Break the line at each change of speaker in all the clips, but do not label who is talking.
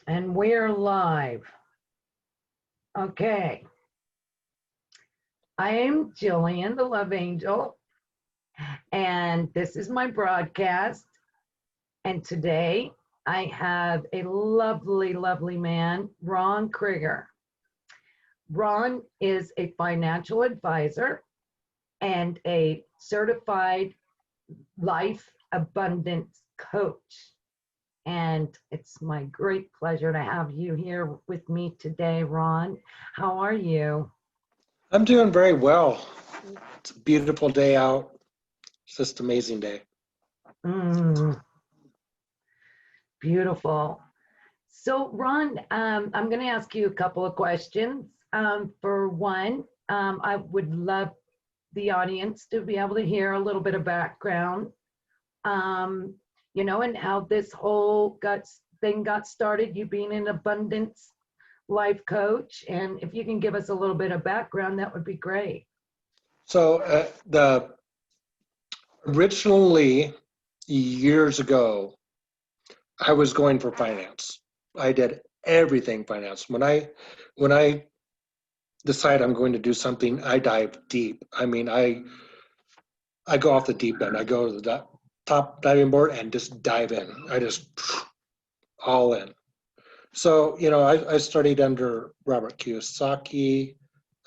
And we're live. Okay. I am Jillian, the Love Angel, and this is my broadcast. And today I have a lovely, lovely man, Ron Crigger. Ron is a financial advisor and a certified life abundance coach. And it's my great pleasure to have you here with me today, Ron. How are you?
I'm doing very well. It's a beautiful day out. It's just an amazing day.
Beautiful. So, Ron, I'm going to ask you a couple of questions. For one, I would love the audience to be able to hear a little bit of background, and how this whole thing got started, you being an abundance life coach. And if you can give us a little bit of background, that would be great.
So originally, years ago, I was going for finance. I did everything finance. When I decide I'm going to do something, I dive deep. I mean, I go off the deep end. I go to the top diving board and just dive in. I just all in. So, I studied under Robert Kiyosaki.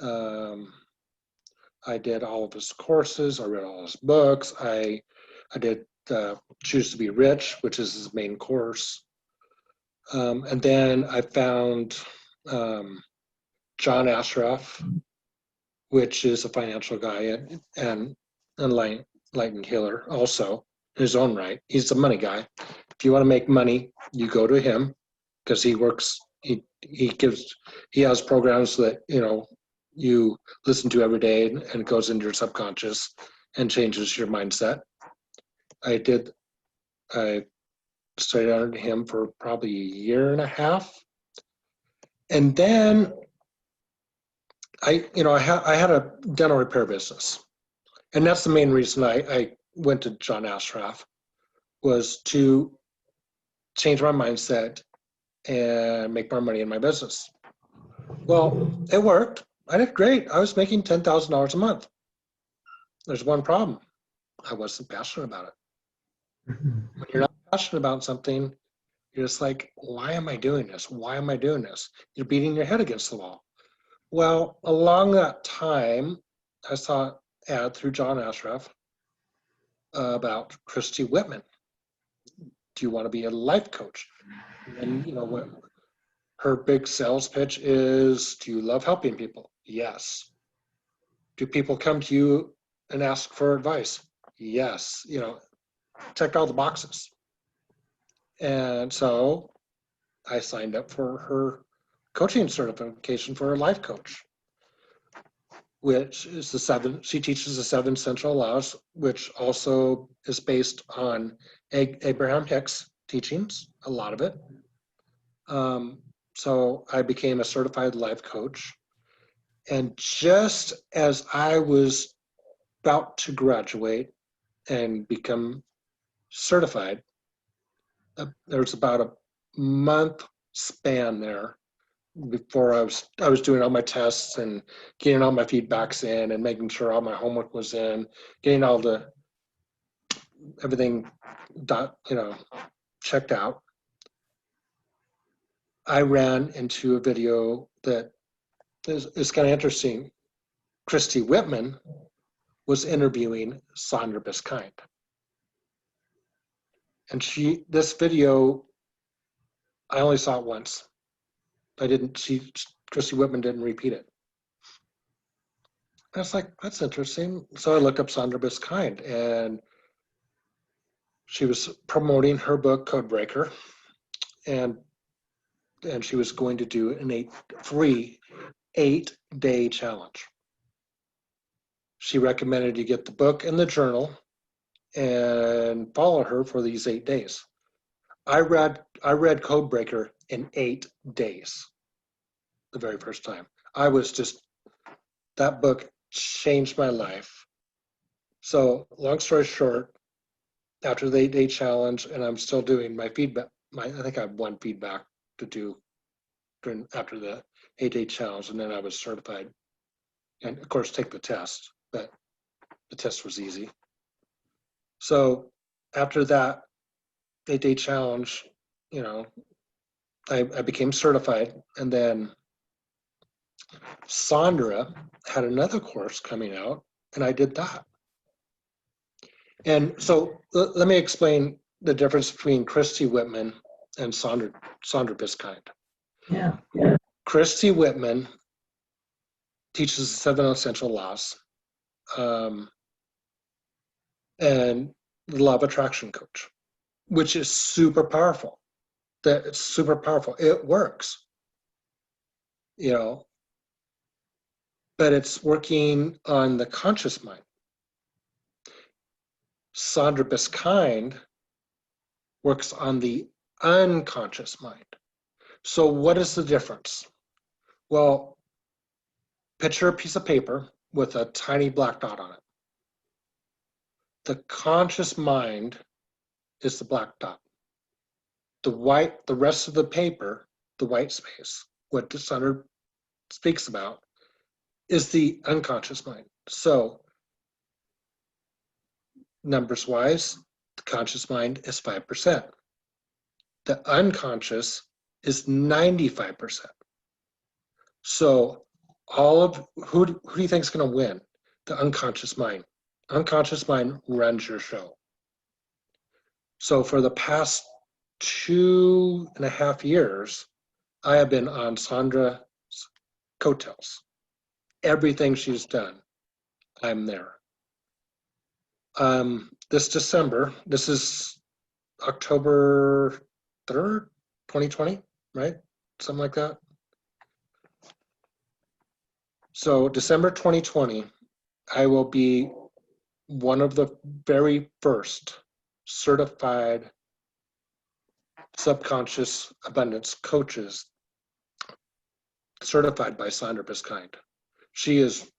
I did all of his courses. I read all his books. I did Choose to Be Rich, which is his main course. And then I found John Ashraf, which is a financial guy and enlightened healer also in his own right. He's a money guy. If you want to make money, you go to him because he works. He has programs that you listen to every day, and it goes into your subconscious and changes your mindset. I studied under him for probably a year and a half, and then I had a dental repair business, and that's the main reason I went to John Ashraf, was to change my mindset and make more money in my business. Well, it worked. I did great. I was making $10,000 a month. There's one problem. I wasn't passionate about it. When you're not passionate about something, you're just like, why am I doing this? Why am I doing this? You're beating your head against the wall. Well, along that time, I saw an ad through John Ashraf about Christy Whitman. Do you want to be a life coach? And what her big sales pitch is, do you love helping people? Yes. Do people come to you and ask for advice? Yes. Checked all the boxes. And so I signed up for her coaching certification for a life coach, which is she teaches the 7 central laws, which also is based on Abraham Hicks teachings, a lot of it. So I became a certified life coach. And just as I was about to graduate and become certified, there was about a month span there before I was doing all my tests and getting all my feedbacks in and making sure all my homework was in, getting everything checked out. I ran into a video that is kind of interesting. Christy Whitman was interviewing Sandra Biskind. And this video, I only saw it once. Christy Whitman didn't repeat it. I was like, that's interesting. So I looked up Sandra Biskind, and she was promoting her book, Codebreaker, and she was going to do a free 8-day challenge. She recommended you get the book and the journal and follow her for these 8 days. I read Codebreaker in 8 days. The very first time. That book changed my life. So long story short, after the 8-day challenge, and I'm still doing my I think I have one feedback to do after the 8-day challenge, and then I was certified. And of course, take the test, but the test was easy. So after that 8-day challenge, you know, I became certified, and then Sandra had another course coming out, and I did that. And so let me explain the difference between Christy Whitman and Sandra Biskind.
Yeah.
Christy Whitman teaches the 7 essential laws and the law of attraction coach, which is super powerful. It's super powerful. It works, you know, but it's working on the conscious mind. Sandra Biskind works on the unconscious mind. So what is the difference? Well, picture a piece of paper with a tiny black dot on it. The conscious mind is the black dot. The rest of the paper, the white space, what Sandra speaks about, is the unconscious mind. So numbers wise, the conscious mind is 5%. The unconscious is 95%. So who do you think is going to win? The unconscious mind. Unconscious mind runs your show. So for the past 2.5 years, I have been on Sandra's coattails. Everything she's done, I'm there. This December, this is October 3rd, 2020, right? Something like that. So December 2020, I will be one of the very first certified subconscious abundance coaches certified by Sandra Biskind. She is,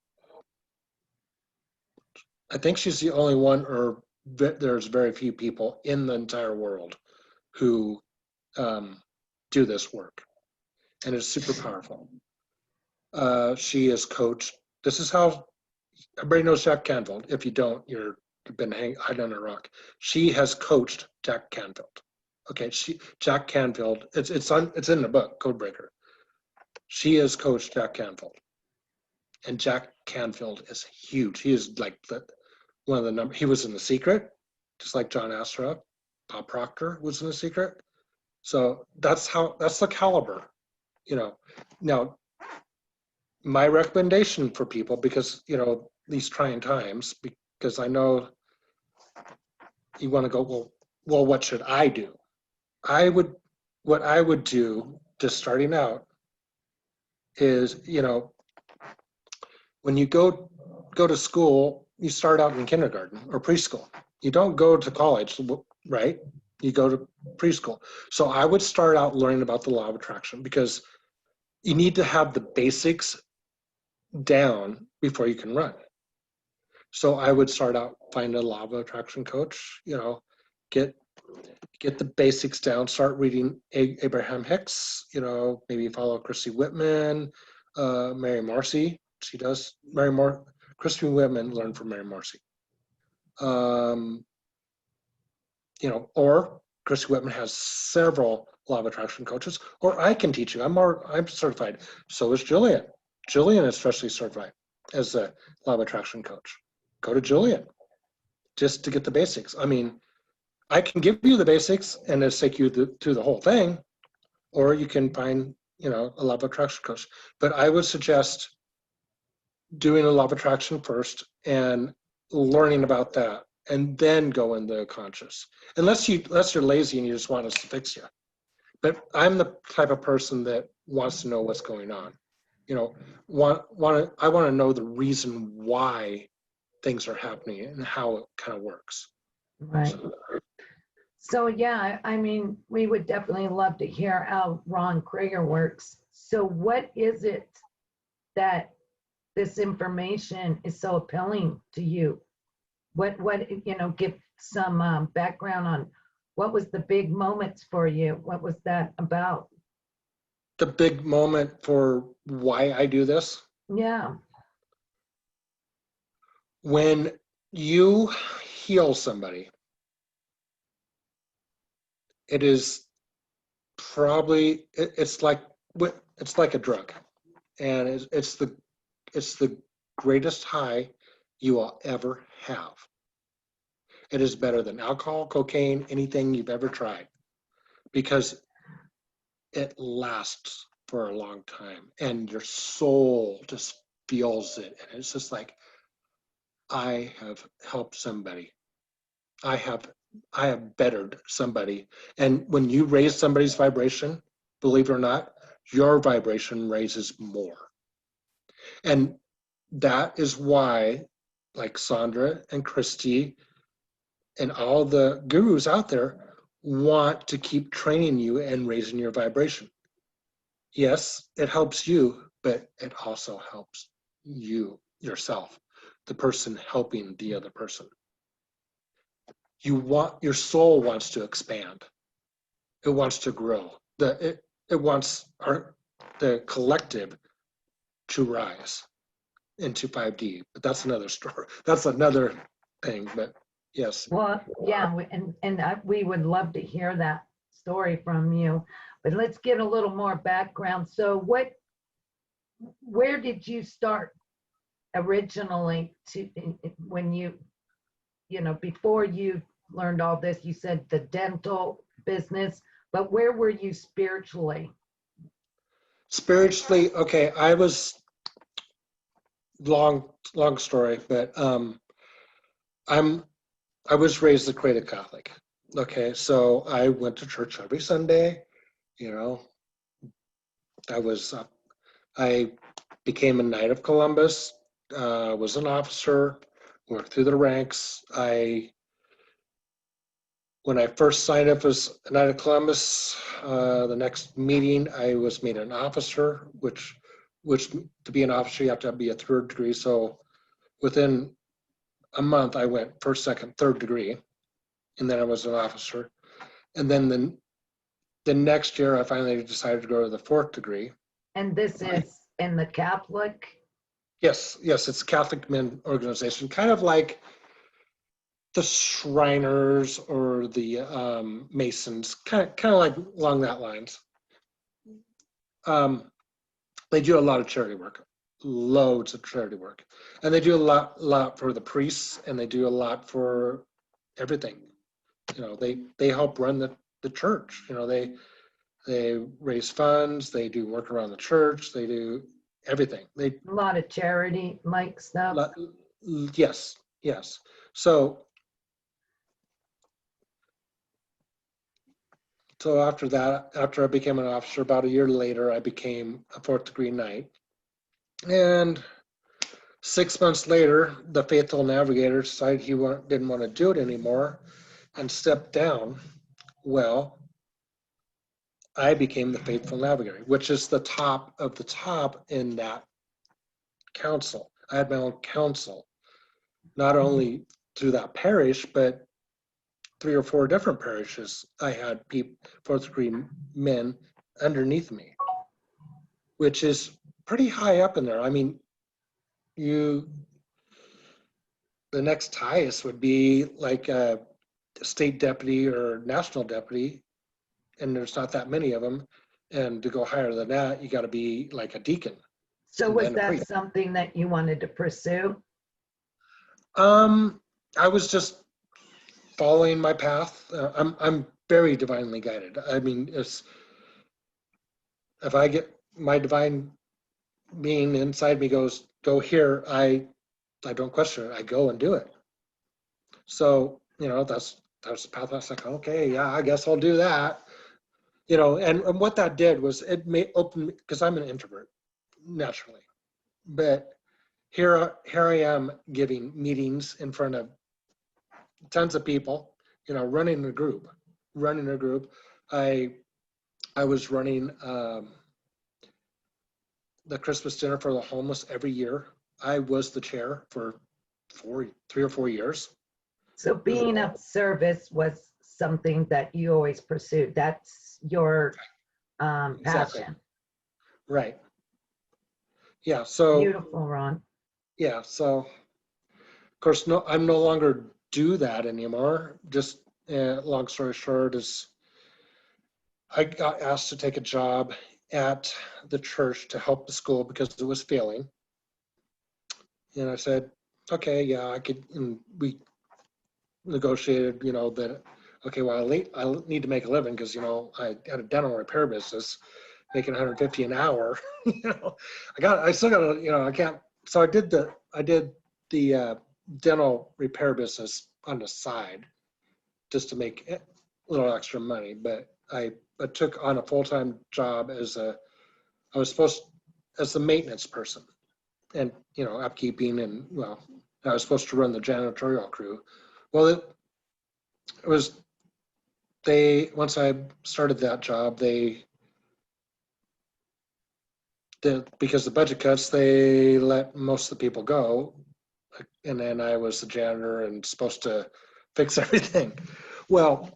I think she's the only one, or there's very few people in the entire world who do this work, and it's super powerful. She is coached. This is how everybody knows Jack Canfield. If you don't, you've been hiding on a rock. She has coached Jack Canfield. Okay, Jack Canfield. It's in the book Codebreaker. She has coached Jack Canfield, and Jack Canfield is huge. He is like one of the number. He was in The Secret, just like John Astroff. Bob Proctor was in The Secret. So that's the caliber, you know. Now, my recommendation for people, because these trying times, because I know you want to go, well, what should I do? What I would do, just starting out, is when you go to school, you start out in kindergarten or preschool. You don't go to college, right? You go to preschool. So I would start out learning about the law of attraction, because you need to have the basics down before you can run. So I would start out, find a law of attraction coach, get the basics down, start reading Abraham Hicks, maybe follow Christy Whitman, Mary Marcy. She does. Christy Whitman learned from Mary Marcy. Or Christy Whitman has several law of attraction coaches, or I can teach you. I'm certified. So is Jillian. Jillian is especially certified as a law of attraction coach. Go to Jillian just to get the basics. I mean, I can give you the basics and just take you through the whole thing, or you can find, a law of attraction coach. But I would suggest doing a law of attraction first and learning about that, and then go into conscious. Unless you're lazy and you just want us to fix you. But I'm the type of person that wants to know what's going on. I want to know the reason why things are happening and how it kind of works.
Right. So yeah, I mean, we would definitely love to hear how Ron Crigger works. So what is it that this information is so appealing to you? What give some background on what was the big moments for you? What was that about?
The big moment for why I do this,
Yeah.
when you heal somebody, it is probably it's like a drug, and it's the greatest high you will ever have. It is better than alcohol, cocaine, anything you've ever tried, because it lasts for a long time and your soul just feels it. And it's just like, I have helped somebody. I have I have bettered somebody. And when you raise somebody's vibration, believe it or not, your vibration raises more. And that is why, like Sandra and Christy and all the gurus out there want to keep training you and raising your vibration. Yes, it helps you, but it also helps you yourself, the person helping the other person. Your soul wants to expand. It wants to grow. It wants the collective to rise into 5D. But that's another story. That's another thing. But yes.
Well, yeah, we would love to hear that story from you. But let's get a little more background. So where did you start originally when before you learned all this, you said the dental business, but where were you spiritually?
Spiritually, okay, long story, but I'm I was raised a cradle Catholic. Okay, so I went to church every Sunday. You know, I was I became a Knight of Columbus. Was an officer. Worked through the ranks. When I first signed up as a Knight of Columbus, the next meeting I was made an officer, which to be an officer you have to be a third degree. So within a month I went first, second, third degree, and then I was an officer. And then the next year I finally decided to go to the fourth degree.
And this is in the Catholic?
Yes, it's a Catholic men organization, kind of like the Shriners or the Masons, kind of like along that lines. They do a lot of charity work, loads of charity work, and they do a lot for the priests, and they do a lot for everything. They help run the church. They raise funds, they do work around the church, they do everything.
A lot of charity like stuff.
Yes. So after that, after I became an officer, about a year later, I became a fourth degree knight. And 6 months later, the faithful navigator decided he didn't want to do it anymore and stepped down. Well, I became the faithful navigator, which is the top of the top in that council. I had my own council, not only through that parish, but 3 or 4 different parishes. I had fourth degree men underneath me, which is pretty high up in there. I mean, the next highest would be like a state deputy or national deputy, and there's not that many of them. And to go higher than that, you got to be like a deacon.
So was that something that you wanted to pursue?
I was just following my path. I'm very divinely guided. I mean, if I get my divine being inside me goes, go here, I don't question it. I go and do it. So, that's the path. I was like, okay, yeah, I guess I'll do that. And what that did was it may open, because I'm an introvert naturally, but here I am giving meetings in front of tons of people, running a group. I was running the Christmas dinner for the homeless every year. I was the chair for 3 or 4 years.
So being of service was something that you always pursued. That's your
Exactly.
passion.
Right. Yeah. So,
Beautiful, Ron.
yeah. So, of course, no, I'm no longer do that anymore. Just long story short is I got asked to take a job at the church to help the school because it was failing. And I said, okay, yeah, I could. And we negotiated, that, okay, well, I need to make a living because, I had a dental repair business making 150 an hour. I still got to, I can't. So I did the dental repair business on the side just to make a little extra money. But I took on a full-time job I was supposed, as the maintenance person and, upkeeping and, well, I was supposed to run the janitorial crew. Well, it was, once I started that job, because the budget cuts, they let most of the people go. And then I was the janitor and supposed to fix everything. Well,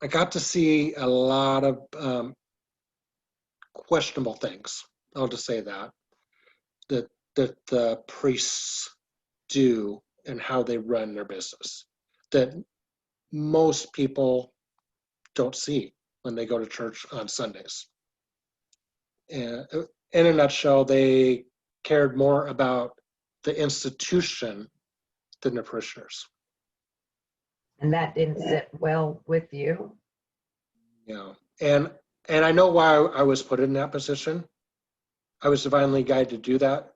I got to see a lot of questionable things. I'll just say that the priests do and how they run their business that most people don't see when they go to church on Sundays. And in a nutshell, they cared more about the institution than the parishioners.
And that didn't sit well with you.
And I know why I was put in that position. I was divinely guided to do that,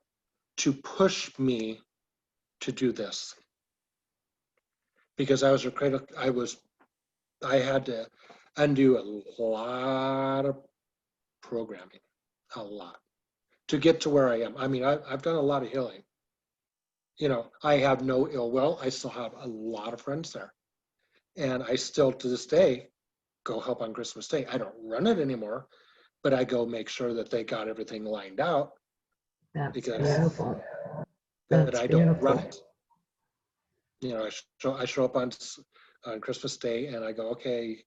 to push me to do this, because I was a critic. I had to undo a lot of programming, a lot, to get to where I am. I mean, I've done a lot of healing. I have no ill will. I still have a lot of friends there. And I still, to this day, go help on Christmas Day. I don't run it anymore, but I go make sure that they got everything lined out.
That's
because
beautiful.
But
That's
I don't run
beautiful.
it. I show up on Christmas Day and I go, okay,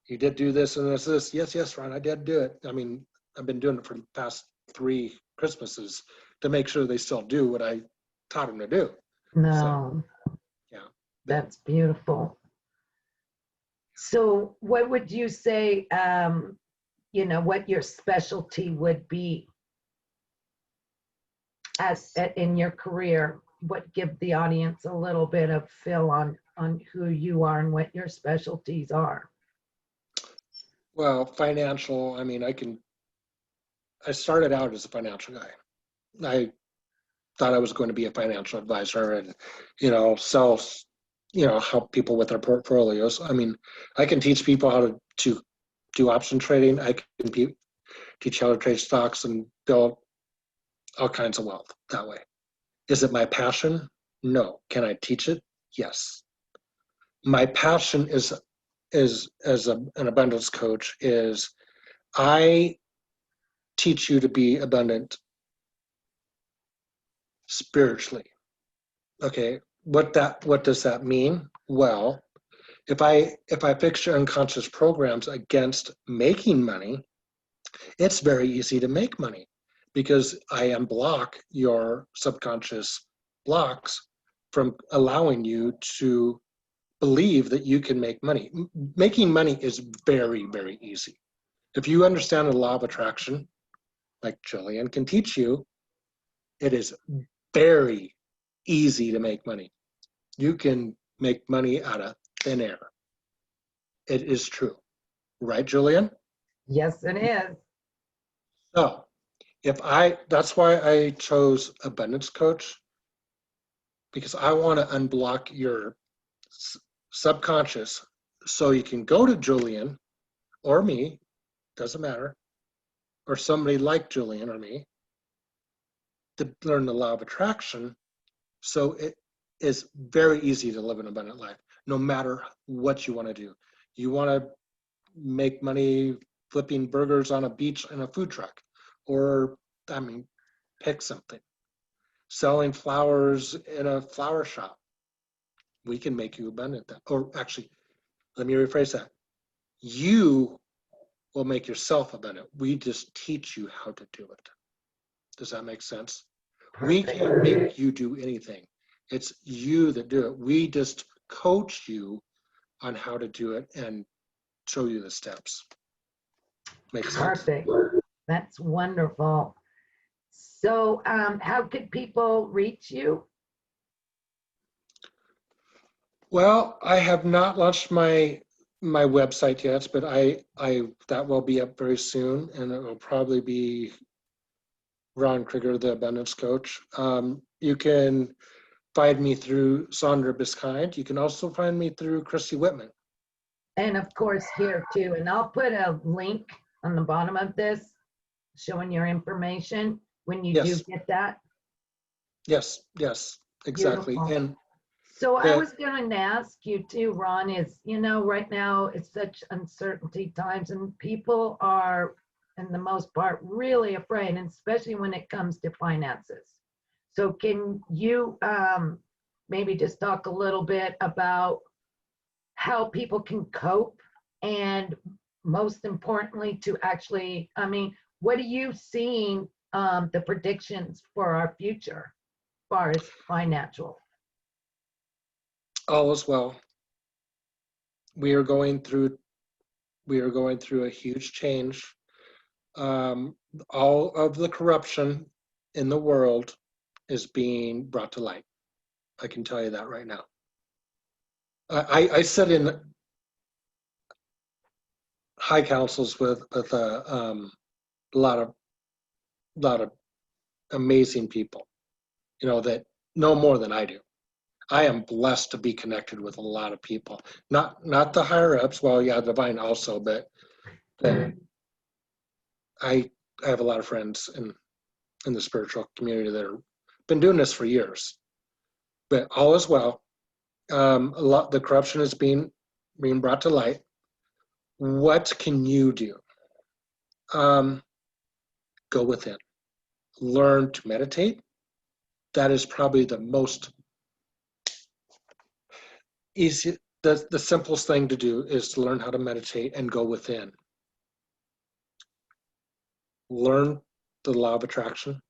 you did do this and this. Yes, Ron, I did do it. I mean, I've been doing it for the past 3 Christmases to make sure they still do what I taught them to do. So,
No,
yeah.
that's beautiful. So what would you say, what your specialty would be in your career? What give the audience a little bit of feel on who you are and what your specialties are?
Well, financial, I mean, I started out as a financial guy. I thought I was going to be a financial advisor and, sell, help people with their portfolios. I mean, I can teach people how to do option trading. I can teach how to trade stocks and build all kinds of wealth that way. Is it my passion? No. Can I teach it? Yes. My passion is as an abundance coach is I teach you to be abundant spiritually. Okay, what does that mean? Well, if I fix your unconscious programs against making money, it's very easy to make money because I unblock your subconscious blocks from allowing you to believe that you can make money. Making money is very, very easy. If you understand the law of attraction, like Jillian can teach you, it is very easy to make money. You can make money out of thin air. It is true. Right, Julian?
Yes, it is.
So that's why I chose abundance coach, because I want to unblock your subconscious so you can go to Julian or me, doesn't matter, or somebody like Julian or me to learn the law of attraction. So it is very easy to live an abundant life, no matter what you want to do. You want to make money flipping burgers on a beach in a food truck, or, pick something. Selling flowers in a flower shop. We can make you abundant. Or actually, let me rephrase that. You will make yourself abundant. We just teach you how to do it. Does that make sense? We
Perfect.
can't make you do anything. It's you that do it. We just coach you on how to do it and show you the steps. Makes sense?
Perfect. That's wonderful. So, how could people reach you?
Well, I have not launched my website yet, but I that will be up very soon, and it will probably be Ron Crigger, the abundance coach. You can find me through Sandra Biskind. You can also find me through Christy Whitman.
And of course, here too. And I'll put a link on the bottom of this showing your information when you do
Yes,
get that.
yes, exactly.
Beautiful.
And
So I
the
was going to ask you too, Ron, is, right now it's such uncertainty times and people are, in the most part, really afraid, and especially when it comes to finances. So can you maybe just talk a little bit about how people can cope, and most importantly to actually, what are you seeing the predictions for our future as far as financial?
all is well. We are going through a huge change. All of the corruption in the world is being brought to light. I can tell you that right now. I sit in high councils with a lot of amazing people, that know more than I do. I am blessed to be connected with a lot of people. Not the higher ups. Well, yeah, divine also, but I have a lot of friends in the spiritual community that have been doing this for years. But all is well. The corruption is being brought to light. What can you do? Go within. Learn to meditate. That is probably the most easy, the simplest thing to do is to learn how to meditate and go within. Learn the law of attraction.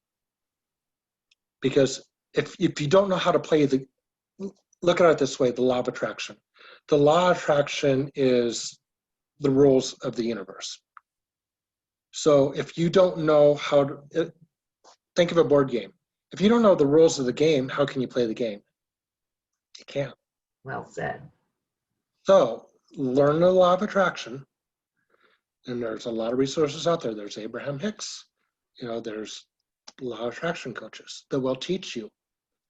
Because if you don't know how to play look at it this way, the law of attraction. The law of attraction is the rules of the universe. So if you don't know how to, think of a board game. If you don't know the rules of the game, how can you play the game? You can't.
Well said.
So learn the law of attraction, and there's a lot of resources out there. There's Abraham Hicks, there's law of attraction coaches that will teach you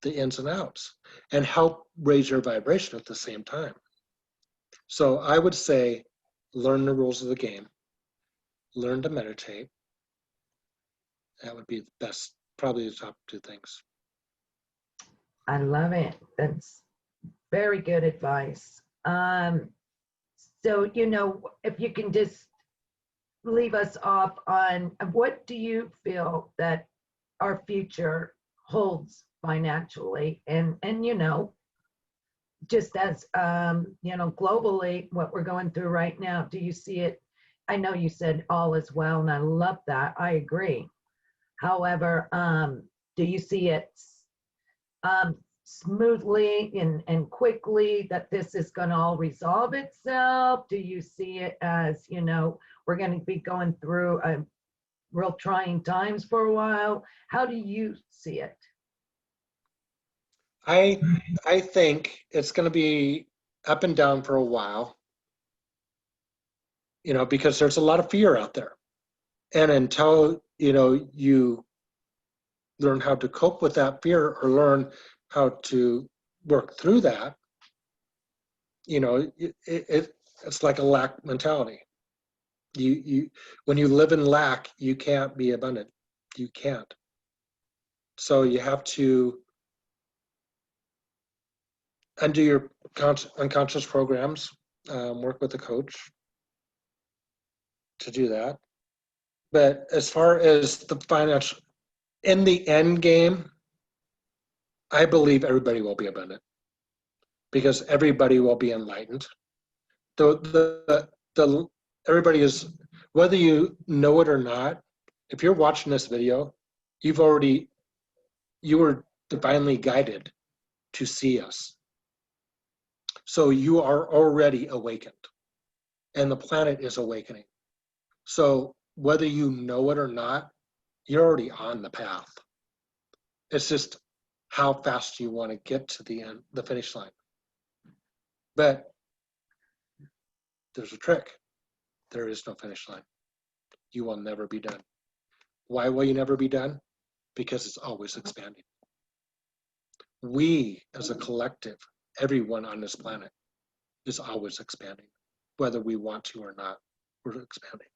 the ins and outs and help raise your vibration at the same time. So I would say learn the rules of the game, learn to meditate. That would be the best, probably the top two things.
I love it. That's very good advice. So, if you can just leave us off on what do you feel that our future holds financially, and just as globally, what we're going through right now, do you see it? I know you said all is well, and I love that. I agree. However, do you see it smoothly and quickly that this is going to all resolve itself? Do you see it as, we're going to be going through a real trying times for a while? How do you see it?
I think it's going to be up and down for a while, because there's a lot of fear out there. And until, you learn how to cope with that fear or learn how to work through that, it's like a lack mentality. When you live in lack, you can't be abundant. You can't. So you have to undo your unconscious programs, work with a coach to do that. But as far as the financial, in the end game, I believe everybody will be abundant. because everybody will be enlightened. The everybody is, whether you know it or not, if you're watching this video, you were divinely guided to see us. So you are already awakened, and the planet is awakening. So whether you know it or not, you're already on the path. It's just how fast you want to get to the end, the finish line. But there's a trick. There is no finish line. You will never be done. Why will you never be done? Because it's always expanding. We, as a collective, everyone on this planet, is always expanding. Whether we want to or not, we're expanding.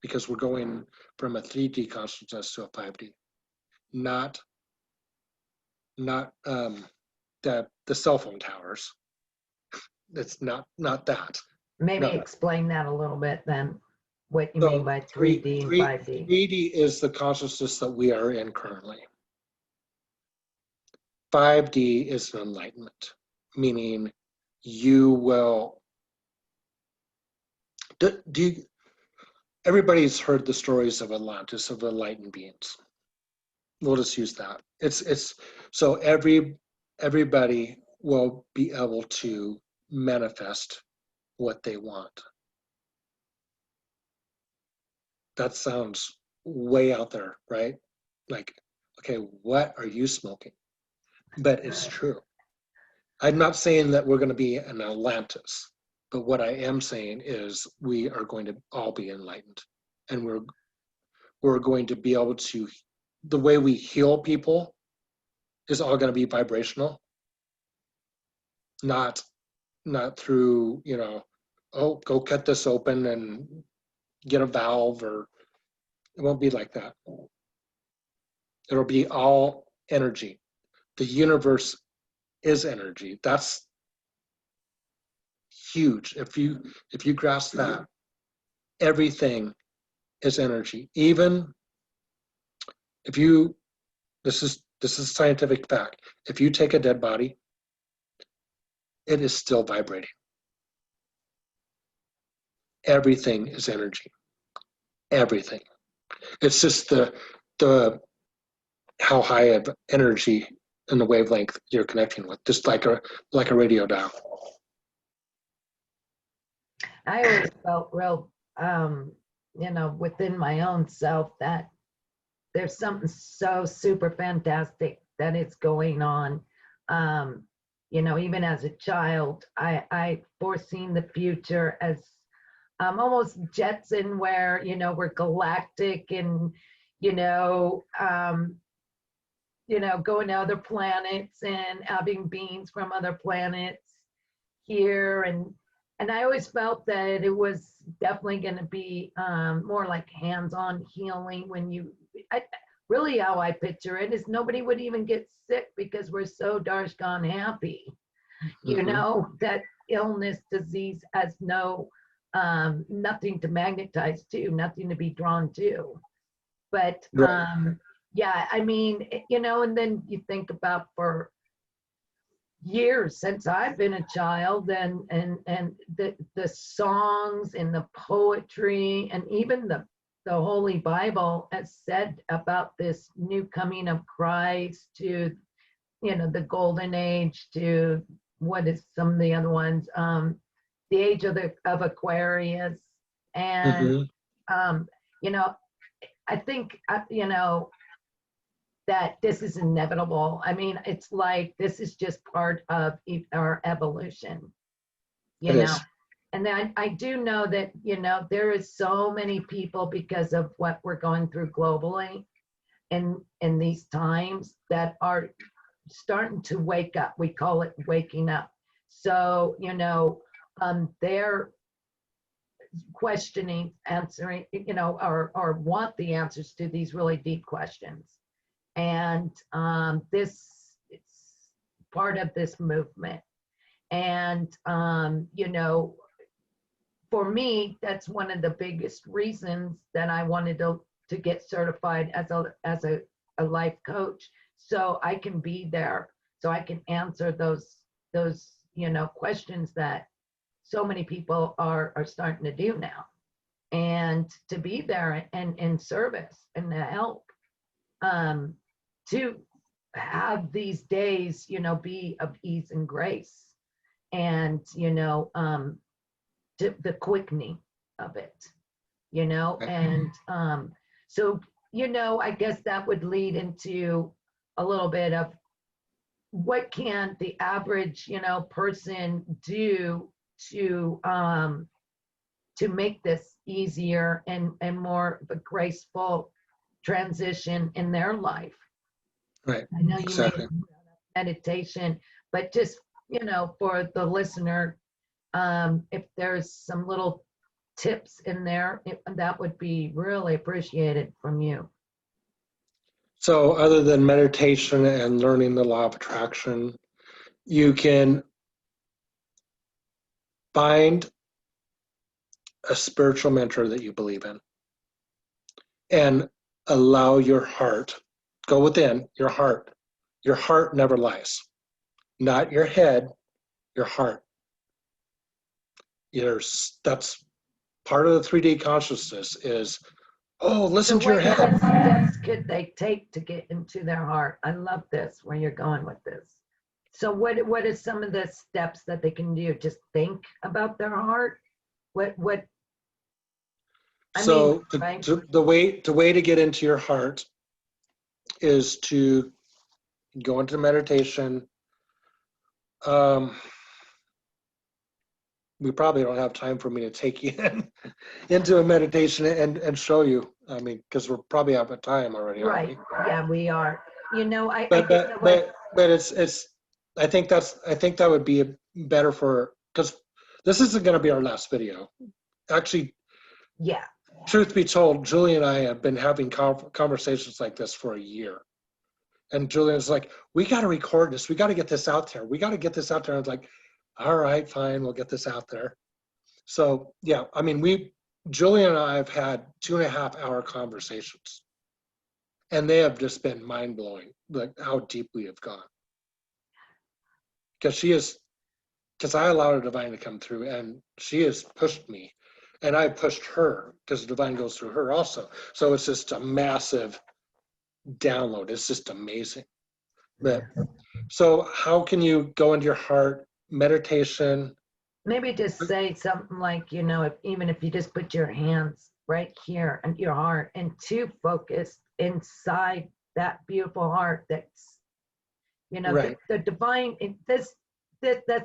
Because we're going from a 3D consciousness to a 5D. Not the cell phone towers. It's not that.
Maybe
No.
explain that a little bit then, what you mean by 3D and 5D.
3D is the consciousness that we are in currently. 5D is an enlightenment, meaning you will. Everybody's heard the stories of Atlantis, of enlightened beings. We'll just use that. It's so everybody will be able to manifest what they want. That sounds way out there, right? Like, okay, what are you smoking? But it's true. I'm not saying that we're going to be an Atlantis, but what I am saying is we are going to all be enlightened, and we're going to be able to. The way we heal people is all going to be vibrational, not through, oh, go cut this open and get a valve, or it won't be like that. It'll be all energy. The universe is energy. That's huge. If you grasp that, everything is energy. Even if you, this is scientific fact. If you take a dead body, it is still vibrating. Everything is energy. Everything. It's just the how high of energy and the wavelength you're connecting with, just like a radio dial.
I always felt real, within my own self that there's something so super fantastic that is going on. Even as a child, I foreseen the future as almost Jetson, where, we're galactic and, going to other planets and having beings from other planets here. And I always felt that it was definitely going to be more like hands-on healing when really how I picture it is nobody would even get sick because we're so darsh gone happy. That illness, disease has nothing to magnetize to, nothing to be drawn to. But
Right.
yeah, I mean, and then you think about for years since I've been a child, and the songs and the poetry and even the Holy Bible has said about this new coming of Christ to, the golden age, to what is some of the other ones, the age of Aquarius. And I think that this is inevitable. I mean, it's like this is just part of our evolution,
It is.
And then I do know that, there is so many people because of what we're going through globally in these times that are starting to wake up. We call it waking up. So, they're questioning, answering, or want the answers to these really deep questions. And this is part of this movement. And, for me, that's one of the biggest reasons that I wanted to get certified as a life coach, so I can be there, so I can answer those those, questions that so many people are starting to do now, and to be there and in service and to help, um, to have these days, be of ease and grace, and, the quickening of it, and so, I guess that would lead into a little bit of what can the average, person do to make this easier and more of a graceful transition in their life.
Right.
I know you made
Exactly.
meditation, but just, for the listener, if there's some little tips in there, that would be really appreciated from you.
So other than meditation and learning the law of attraction, you can find a spiritual mentor that you believe in and allow your heart, go within your heart. Your heart never lies, not your head, your heart. That's part of the 3D consciousness is, oh,
So
listen to your
what kind
head.
of steps could they take to get into their heart? I love this, where you're going with this. So what are some of the steps that they can do? Just think about their heart? What I mean,
So
right?
the way to get into your heart is to go into meditation. We probably don't have time for me to take you into a meditation and show you. I mean, because we're probably out of time already, aren't
Right.
we?
Yeah, we are. I
But
think
but
that what
but but it's I think that would be better for, because this isn't going to be our last video. Actually,
yeah.
truth be told, Julie and I have been having conversations like this for a year. And Julian's like, we got to record this. We got to get this out there. We got to get this out there. I was like, all right, fine, we'll get this out there. So yeah, I mean, Julian and I have had 2.5 hour conversations, and they have just been mind blowing, like how deep we have gone. Because I allowed a divine to come through, and she has pushed me, and I pushed her because the divine goes through her also. So it's just a massive download. It's just amazing. But so how can you go into your heart? Meditation.
Maybe just say something like, even if you just put your hands right here and your heart, and to focus inside that beautiful heart that's,
Right.
the divine, that's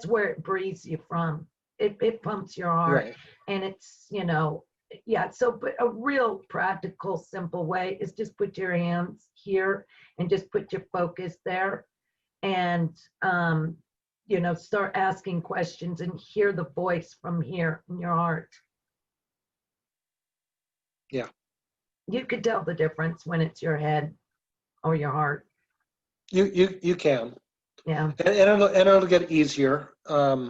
where it breathes you from. It pumps your heart,
Right.
and it's, yeah. So, but a real practical, simple way is just put your hands here and just put your focus there, and start asking questions and hear the voice from here in your heart.
Yeah.
You could tell the difference when it's your head or your heart.
You can.
Yeah.
And it'll get easier. I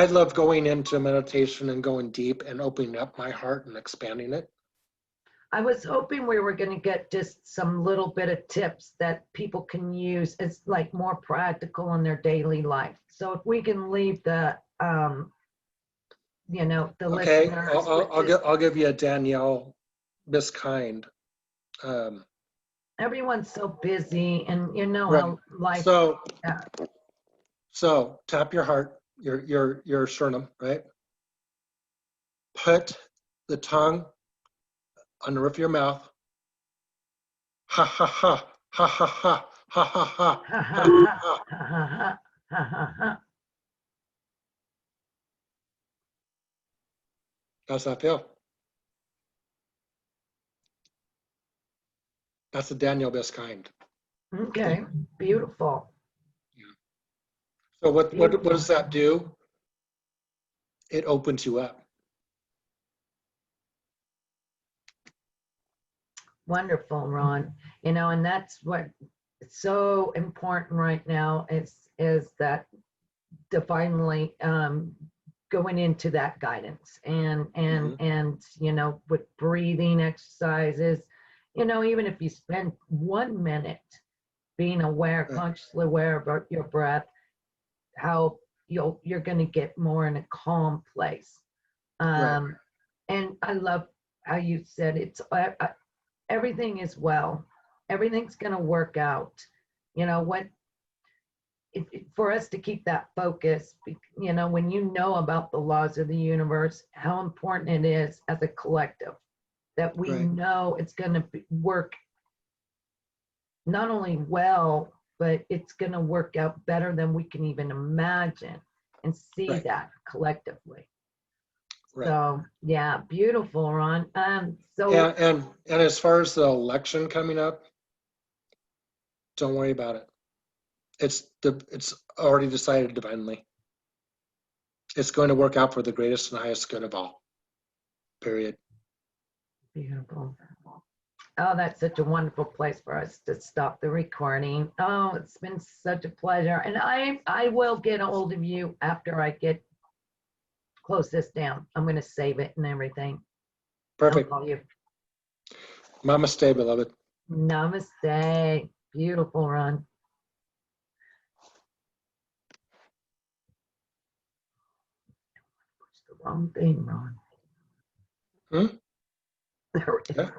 love going into meditation and going deep and opening up my heart and expanding it.
I was hoping we were going to get just some little bit of tips that people can use as like more practical in their daily life. So if we can leave the the
Okay,
listeners with just,
I'll give you a Danielle Biskind.
everyone's so busy, and
Right.
how life.
So
Yeah.
tap your heart, your sternum, right? Put the tongue on the roof of your mouth. Ha ha ha ha ha ha ha ha ha
Ha ha
ha
ha
ha.
ha ha ha ha ha ha.
How's that feel? That's the Danielle Biskind.
Okay, beautiful.
Yeah. So what
Beautiful.
does that do? It opens you up.
Wonderful, Ron. And that's what is so important right now is that divinely going into that guidance, and with breathing exercises, even if you spend 1 minute being aware,
Right.
consciously aware about your breath, how you're going to get more in a calm place.
Right.
And I love how you said everything is well. Everything's going to work out. You know what? For us to keep that focus, when you know about the laws of the universe, how important it is as a collective that we
Right.
know it's going to work not only well, but it's going to work out better than we can even imagine, and see
Right.
that collectively.
Right.
So yeah, beautiful, Ron. So
And as far as the election coming up, don't worry about it. It's already decided divinely. It's going to work out for the greatest and highest good of all. Period.
beautiful. Oh, that's such a wonderful place for us to stop the recording. Oh, it's been such a pleasure. And I will get a hold of you after I close this down. I'm going to save it and everything. I'll
Perfect.
call you.
Namaste, beloved.
Namaste. Beautiful, Ron. It's the wrong thing, Ron.
Hmm?
There it is.
Yeah.